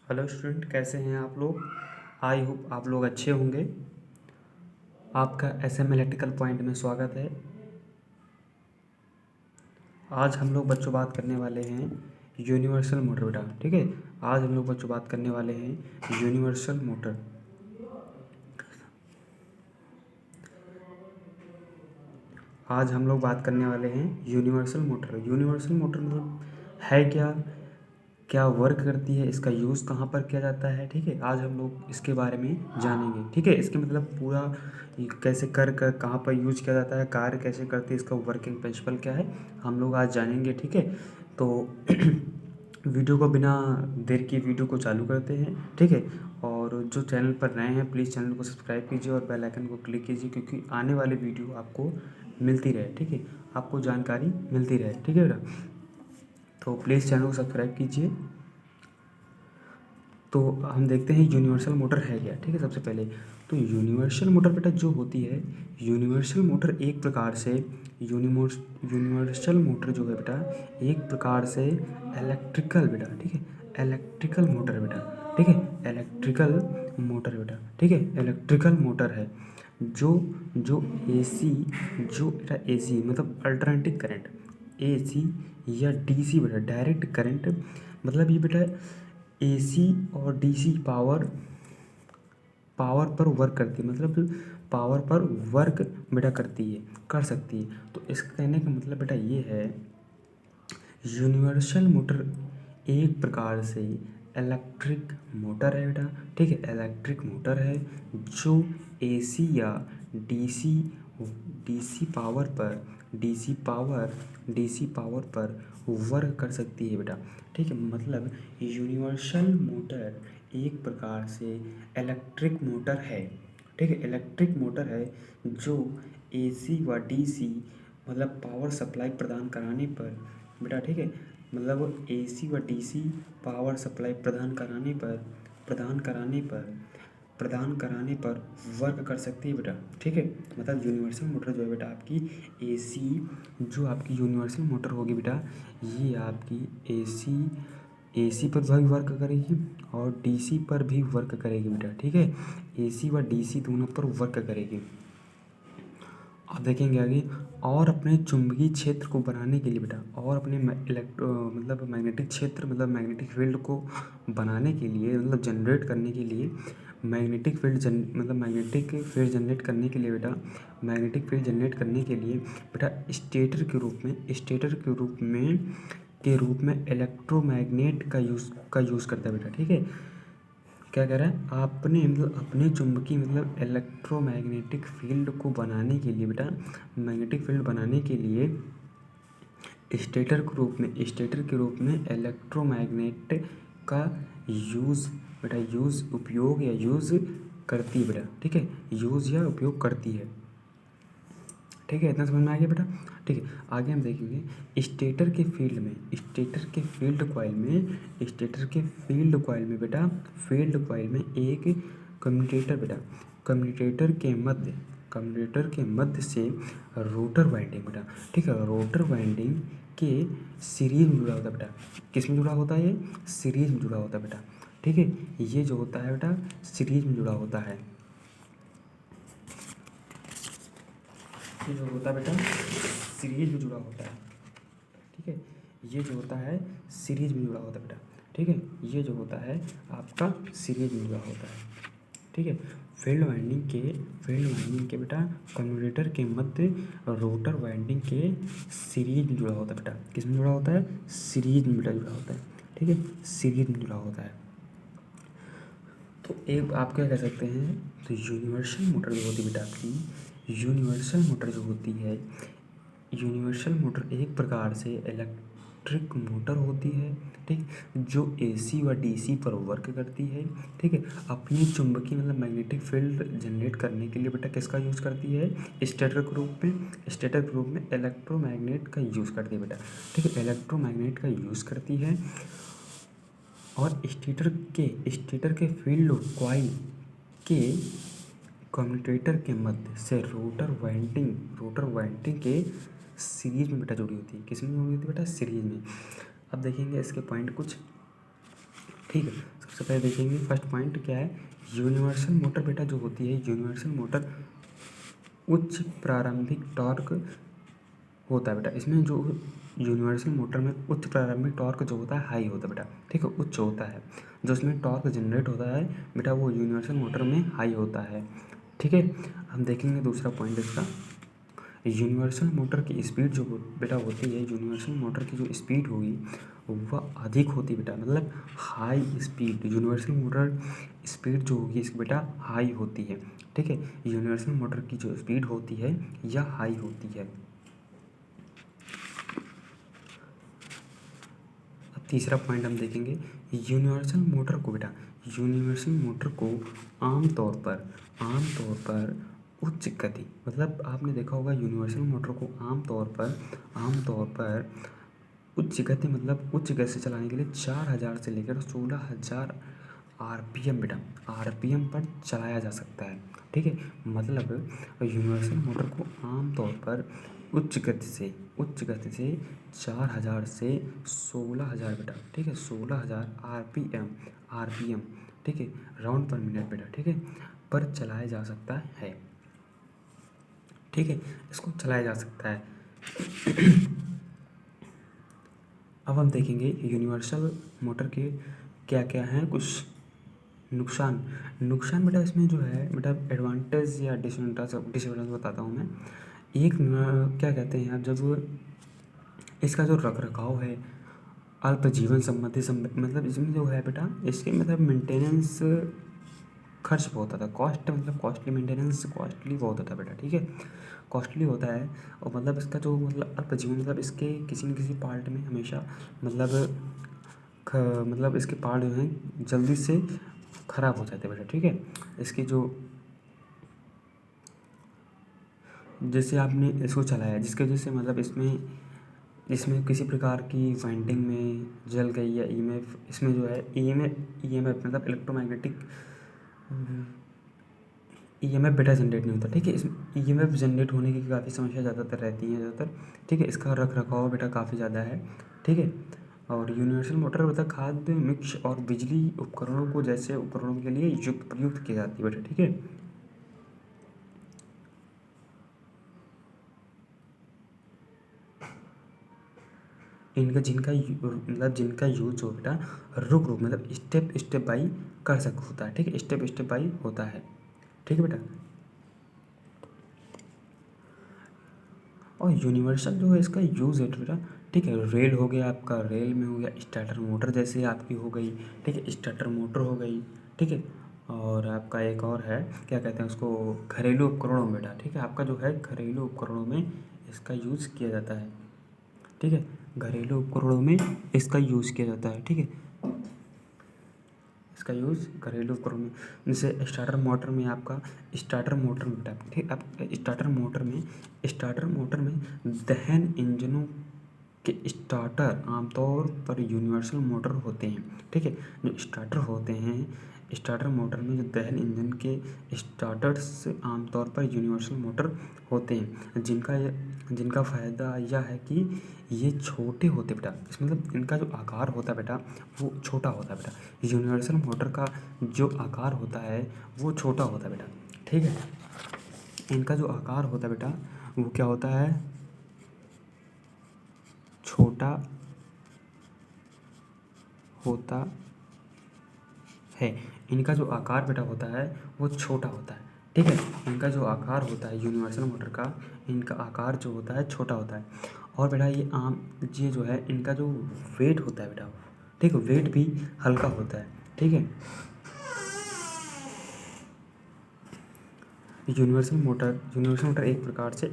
Hello student, कैसे हैं आप लोग। आई होप आप लोग अच्छे होंगे। आपका एसएम इलेक्ट्रिकल पॉइंट में स्वागत है। आज हम लोग बच्चों बात करने वाले हैं यूनिवर्सल मोटर बेटा। ठीक है, आज हम लोग बच्चों बात करने वाले हैं यूनिवर्सल मोटर। आज हम लोग बात करने वाले हैं यूनिवर्सल मोटर। यूनिवर्सल मोटर मतलब है क्या, क्या वर्क करती है, इसका यूज़ कहाँ पर किया जाता है। ठीक है, आज हम लोग इसके बारे में जानेंगे। ठीक है, इसके मतलब पूरा ये कैसे कर कहाँ पर यूज किया जाता है, कार्य कैसे करती है, इसका वर्किंग प्रिंसिपल क्या है, हम लोग आज जानेंगे। ठीक है, तो वीडियो को बिना देर की वीडियो को चालू करते हैं। ठीक है, और जो चैनल पर नए हैं प्लीज़ चैनल को सब्सक्राइब कीजिए और बेल आइकन को क्लिक कीजिए, क्योंकि आने वाली वीडियो आपको मिलती रहे। ठीक है, आपको जानकारी मिलती रहे। ठीक है बेटा, तो प्लीज़ चैनल को सब्सक्राइब कीजिए। तो हम देखते हैं यूनिवर्सल मोटर है क्या। ठीक है, सबसे पहले तो यूनिवर्सल मोटर बेटा जो होती है, यूनिवर्सल मोटर एक प्रकार से यूनिवर्सल मोटर जो है बेटा एक प्रकार से इलेक्ट्रिकल बेटा। ठीक है, इलेक्ट्रिकल मोटर बेटा। ठीक है, इलेक्ट्रिकल मोटर बेटा। ठीक है, इलेक्ट्रिकल मोटर है जो जो एसी जो बेटा एसी मतलब अल्टरनेटिंग करंट, एसी या डीसी बेटा डायरेक्ट करंट, मतलब ये बेटा एसी और डीसी पावर पावर पर वर्क करती है, मतलब पावर पर वर्क बेटा करती है, कर सकती है। तो इसका कहने का मतलब बेटा ये है, यूनिवर्सल मोटर एक प्रकार से इलेक्ट्रिक मोटर है बेटा। ठीक है, इलेक्ट्रिक मोटर है जो एसी या डीसी डीसी पावर पर डीसी पावर पर वर्क कर सकती है बेटा। ठीक है, मतलब यूनिवर्सल मोटर एक प्रकार से इलेक्ट्रिक मोटर है। ठीक है, इलेक्ट्रिक मोटर है जो एसी व डीसी मतलब पावर सप्लाई प्रदान कराने पर बेटा। ठीक है, मतलब एसी व डीसी पावर सप्लाई प्रदान कराने पर वर्क कर सकती है बेटा। ठीक है, मतलब यूनिवर्सल मोटर जो है बेटा आपकी एसी, जो आपकी यूनिवर्सल मोटर होगी बेटा ये आपकी एसी पर भी वर्क करेगी और डीसी पर भी वर्क करेगी बेटा। ठीक है, एसी व डीसी दोनों पर वर्क करेगी। आप देखेंगे आगे, और अपने चुंबकीय क्षेत्र को बनाने के लिए बेटा, और अपने मतलब मैग्नेटिक क्षेत्र मतलब मैग्नेटिक फील्ड को बनाने के लिए, मतलब जनरेट करने के लिए, मैग्नेटिक फील्ड जनरेट करने के लिए बेटा, मैग्नेटिक फील्ड जनरेट करने के लिए बेटा स्टेटर के रूप में इलेक्ट्रोमैग्नेट का यूज़ करता है बेटा। ठीक है, क्या कह रहा है, आपने मतलब अपने चुंबकीय मतलब इलेक्ट्रोमैग्नेटिक फील्ड को बनाने के लिए बेटा, मैग्नेटिक फील्ड बनाने के लिए स्टेटर के रूप में इलेक्ट्रोमैग्नेट का उपयोग या यूज़ करती है बेटा। ठीक है, यूज़ या उपयोग करती है। ठीक है, इतना समझ में आ गया बेटा। ठीक है, आगे हम देखेंगे स्टेटर के फील्ड कॉइल में बेटा, फील्ड कॉइल में एक कम्यूटेटर बेटा, कम्यूटेटर के मध्य से रोटर वाइंडिंग बेटा। ठीक है, रोटर वाइंडिंग के सीरीज में जुड़ा होता है बेटा। किस में जुड़ा होता है, ये सीरीज में जुड़ा होता है बेटा। ठीक है, ये जो होता है बेटा सीरीज में जुड़ा होता है। ये जो होता है बेटा सीरीज में जुड़ा होता है। ठीक है, ये जो होता है सीरीज में जुड़ा होता है बेटा। ठीक है, ये जो होता है आपका सीरीज में जुड़ा होता है। ठीक है, फील्ड वाइंडिंग के बेटा कम्यूटेटर के मध्य रोटर वाइंडिंग के सीरीज में जुड़ा होता है बेटा। किस में जुड़ा होता है, सीरीज में बेटा जुड़ा होता है। ठीक है, सीरीज में जुड़ा होता है। तो एक आप क्या कह सकते हैं, तो यूनिवर्सल मोटर जो होती है बेटा आपकी, यूनिवर्सल मोटर एक प्रकार से इलेक्ट्रिक मोटर होती है। ठीक, जो एसी व डीसी पर वर्क करती है। ठीक है, अपनी चुंबकीय मतलब मैग्नेटिक फील्ड जनरेट करने के लिए बेटा किसका यूज़ करती है, स्टेटर के रूप में इलेक्ट्रोमैग्नेट का यूज़ करती है बेटा। ठीक है, इलेक्ट्रोमैग्नेट का यूज़ करती है और स्टेटर के फील्ड कॉइल के कम्यूटेटर के मध्य से रोटर वाइंडिंग के सीरीज में बेटा जुड़ी होती है। किस में जुड़ी होती है बेटा, सीरीज में। अब देखेंगे इसके पॉइंट कुछ। ठीक है, सबसे पहले देखेंगे फर्स्ट पॉइंट क्या है। यूनिवर्सल मोटर बेटा जो होती है, यूनिवर्सल मोटर उच्च प्रारंभिक टॉर्क होता है बेटा। इसमें जो यूनिवर्सल मोटर में उच्च प्रारंभिक टॉर्क जो होता है हाई होता है बेटा, ठीक है, उच्च होता है। जो इसमें टॉर्क जनरेट होता है बेटा वो यूनिवर्सल मोटर में हाई होता है, ठीक है। हम देखेंगे दूसरा पॉइंट इसका, यूनिवर्सल मोटर की स्पीड जो बेटा होती है, यूनिवर्सल मोटर की जो स्पीड होगी वह अधिक होती है बेटा, मतलब high speed. Universal motor speed जो होगी इसकी बेटा हाई होती है, ठीक है। यूनिवर्सल मोटर की जो स्पीड होती है यह हाई होती है। अब तीसरा पॉइंट हम देखेंगे, यूनिवर्सल मोटर को बेटा, यूनिवर्सल मोटर को आमतौर पर उच्च गति, मतलब आपने देखा होगा यूनिवर्सल मोटर को आमतौर पर उच्च गति, मतलब उच्च गति से चलाने के लिए 4000 से लेकर 16000 आरपीएम बेटा, आरपीएम पर चलाया जा सकता है, ठीक है। मतलब यूनिवर्सल मोटर को आमतौर पर उच्च गति से 4000 से 16000 बेटा, ठीक है, 16000 आरपीएम, ठीक है, राउंड पर मिनट बेटा, ठीक है, पर चलाया जा सकता है, ठीक है, इसको चलाया जा सकता है। अब हम देखेंगे यूनिवर्सल मोटर के क्या क्या हैं कुछ नुकसान बेटा। इसमें जो है बेटा एडवांटेज या डिसएडवांटेज बताता हूँ मैं। एक क्या कहते हैं आप, जब इसका जो रख रखाव है अल्प जीवन संबंधी मतलब इसमें जो है बेटा इसके मतलब मेंटेनेंस खर्च बहुत होता है, कॉस्ट मतलब कॉस्टली मेंटेनेंस कॉस्टली बहुत होता है बेटा, ठीक है, कॉस्टली होता है। और मतलब इसका जो मतलब अल्प जीवन मतलब इसके किसी न किसी पार्ट में हमेशा मतलब मतलब इसके पार्ट जो हैं जल्दी से ख़राब हो जाते हैं बेटा, ठीक है। इसकी जो जैसे आपने इसको चलाया जिसकी वजह से मतलब इसमें किसी प्रकार की वाइंडिंग में जल गई या ईएमएफ, इसमें जो है ईएमएफ मतलब इलेक्ट्रोमैग्नेटिक ईएमएफ बेटा जनरेट नहीं होता, ठीक है। इस ईएमएफ जनरेट होने की काफ़ी समस्या ज़्यादातर रहती है ज़्यादातर, ठीक है। इसका रख रखाव बेटा काफ़ी ज़्यादा है, ठीक है। और यूनिवर्सल मोटर बेटा खाद्य मिक्स और बिजली उपकरणों को जैसे उपकरणों के लिए प्रयुक्त की जाती है बेटा, ठीक है। इनका जिनका यूज हो बेटा रुक रुक मतलब स्टेप बाई होता है, ठीक है, स्टेप बाई होता है, ठीक है बेटा। और यूनिवर्सल जो है इसका यूज़ है बेटा, ठीक है, रेल हो गया आपका, रेल में हो गया, स्टार्टर मोटर जैसे आपकी हो गई, ठीक है, स्टार्टर मोटर हो गई, ठीक है। और आपका एक और है क्या कहते हैं उसको, घरेलू उपकरणों में बेटा, ठीक है, आपका जो है घरेलू उपकरणों में इसका यूज़ किया जाता है, ठीक है, घरेलू उपकरणों में इसका यूज़ किया जाता है, ठीक है, इसका यूज़ घरेलू उपकरणों में। जैसे स्टार्टर मोटर में आपका स्टार्टर मोटर में बेटा, ठीक, आप स्टार्टर मोटर में दहन इंजनों के स्टार्टर आमतौर पर यूनिवर्सल मोटर होते हैं, ठीक है। जो स्टार्टर होते हैं स्टार्टर मोटर में जो दहन इंजन के स्टार्टर्स आमतौर पर यूनिवर्सल मोटर होते हैं, जिनका फ़ायदा यह है कि ये छोटे होते बेटा, इस मतलब इनका जो आकार होता है बेटा वो छोटा होता है बेटा। यूनिवर्सल मोटर का जो आकार होता है वो छोटा होता है बेटा, ठीक है। इनका जो आकार होता है बेटा वो क्या होता है, छोटा होता है। इनका जो आकार बेटा होता है वो छोटा होता है, ठीक है। इनका जो आकार होता है यूनिवर्सल मोटर का, इनका आकार जो होता है छोटा होता है। और बेटा ये जो है इनका जो वेट होता है बेटा, ठीक है, वेट भी हल्का होता है, ठीक है। यूनिवर्सल मोटर एक प्रकार से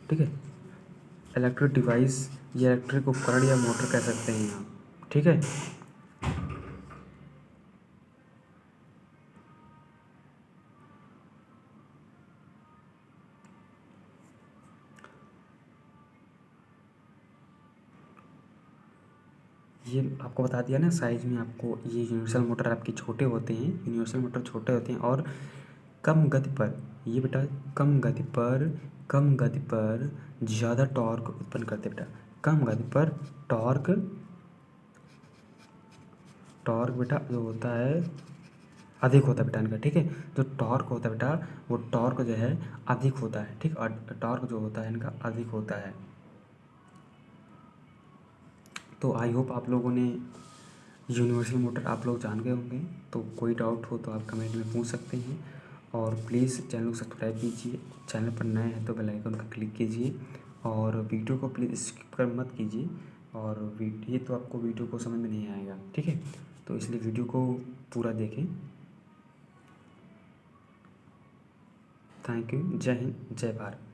ठीक है, इलेक्ट्रिक डिवाइस या इलेक्ट्रिक उपकरण या मोटर कह सकते हैं आप, ठीक है। ये आपको बता दिया ना साइज़ में आपको, ये यूनिवर्सल मोटर आपके छोटे होते हैं, यूनिवर्सल मोटर छोटे होते हैं और कम गति पर, ये बेटा कम गति पर ज़्यादा टॉर्क उत्पन्न करते हैं बेटा, कम गति पर टॉर्क बेटा जो होता है अधिक होता है बेटा इनका, ठीक है। जो टॉर्क होता है बेटा वो टॉर्क जो है अधिक होता है, ठीक। और टॉर्क जो होता है इनका अधिक होता है। तो आई होप आप लोगों ने यूनिवर्सल मोटर आप लोग जान गए होंगे। तो कोई डाउट हो तो आप कमेंट में पूछ सकते हैं। और प्लीज़ चैनल को सब्सक्राइब कीजिए, चैनल पर नए हैं तो बेल आइकन का क्लिक कीजिए और वीडियो को प्लीज़ स्किप कर मत कीजिए। और ये तो आपको वीडियो को समझ में नहीं आएगा, ठीक है। तो इसलिए वीडियो को पूरा देखें। Thank you. जय हिंद, जय भारत।